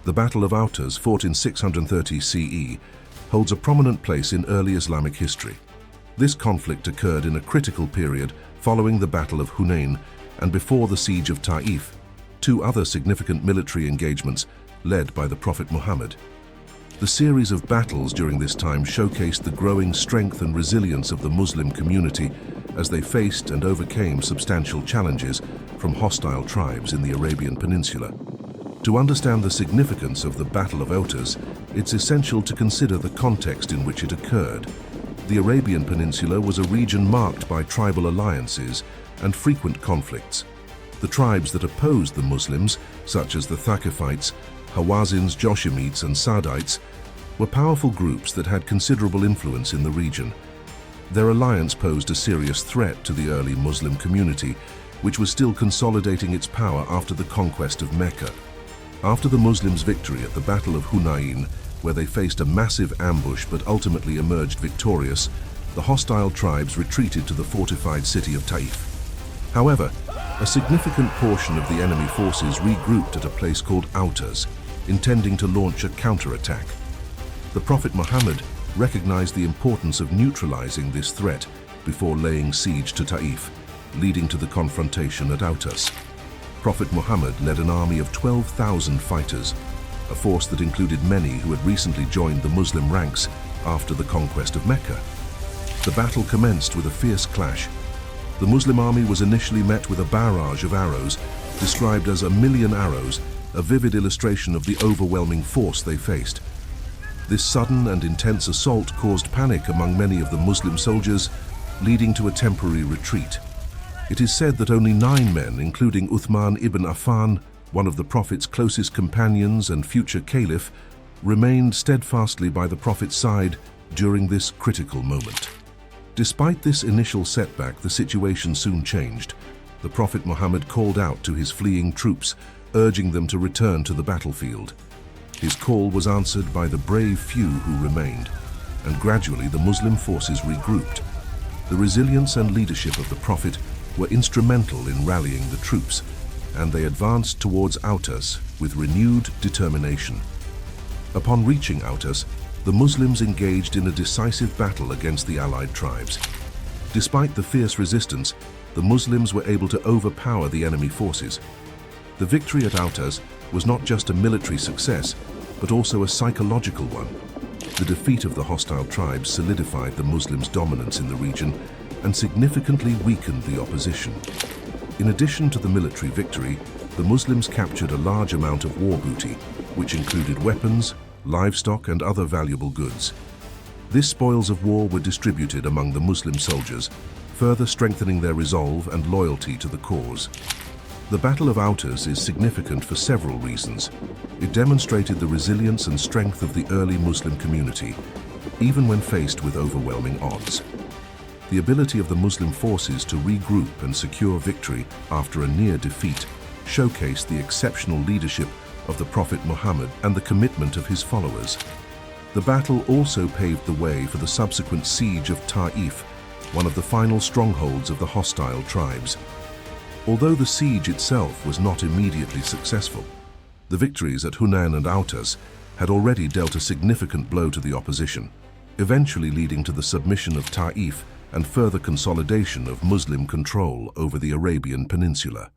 The Battle of Autas, fought in 630 CE, holds a prominent place in early Islamic history. This conflict occurred in a critical period following the Battle of Hunayn and before the Siege of Taif, two other significant military engagements led by the Prophet Muhammad. The series of battles during this time showcased the growing strength and resilience of the Muslim community as they faced and overcame substantial challenges from hostile tribes in the Arabian Peninsula. To understand the significance of the Battle of Autas, it's essential to consider the context in which it occurred. The Arabian Peninsula was a region marked by tribal alliances and frequent conflicts. The tribes that opposed the Muslims, such as the Thaqifites, Hawazins, Joshimites, and Sadites, were powerful groups that had considerable influence in the region. Their alliance posed a serious threat to the early Muslim community, which was still consolidating its power after the conquest of Mecca. After the Muslims' victory at the Battle of Hunayn, where they faced a massive ambush but ultimately emerged victorious, the hostile tribes retreated to the fortified city of Taif. However, a significant portion of the enemy forces regrouped at a place called Autas, intending to launch a counterattack. The Prophet Muhammad recognized the importance of neutralizing this threat before laying siege to Taif, leading to the confrontation at Autas. Prophet Muhammad led an army of 12,000 fighters, a force that included many who had recently joined the Muslim ranks after the conquest of Mecca. The battle commenced with a fierce clash. The Muslim army was initially met with a barrage of arrows, described as 1,000,000 arrows, a vivid illustration of the overwhelming force they faced. This sudden and intense assault caused panic among many of the Muslim soldiers, leading to a temporary retreat. It is said that only 9 men, including Uthman ibn Affan, one of the Prophet's closest companions and future caliph, remained steadfastly by the Prophet's side during this critical moment. Despite this initial setback, the situation soon changed. The Prophet Muhammad called out to his fleeing troops, urging them to return to the battlefield. His call was answered by the brave few who remained, and gradually the Muslim forces regrouped. The resilience and leadership of the Prophet were instrumental in rallying the troops, and they advanced towards Autas with renewed determination. Upon reaching Autas, the Muslims engaged in a decisive battle against the allied tribes. Despite the fierce resistance, the Muslims were able to overpower the enemy forces. The victory at Autas was not just a military success, but also a psychological one. The defeat of the hostile tribes solidified the Muslims' dominance in the region and significantly weakened the opposition. In addition to the military victory, the Muslims captured a large amount of war booty, which included weapons, livestock, and other valuable goods. These spoils of war were distributed among the Muslim soldiers, further strengthening their resolve and loyalty to the cause. The Battle of Autas is significant for several reasons. It demonstrated the resilience and strength of the early Muslim community, even when faced with overwhelming odds. The ability of the Muslim forces to regroup and secure victory after a near defeat showcased the exceptional leadership of the Prophet Muhammad and the commitment of his followers. The battle also paved the way for the subsequent siege of Taif, one of the final strongholds of the hostile tribes. Although the siege itself was not immediately successful, the victories at Hunayn and Autas had already dealt a significant blow to the opposition, eventually leading to the submission of Taif and further consolidation of Muslim control over the Arabian Peninsula.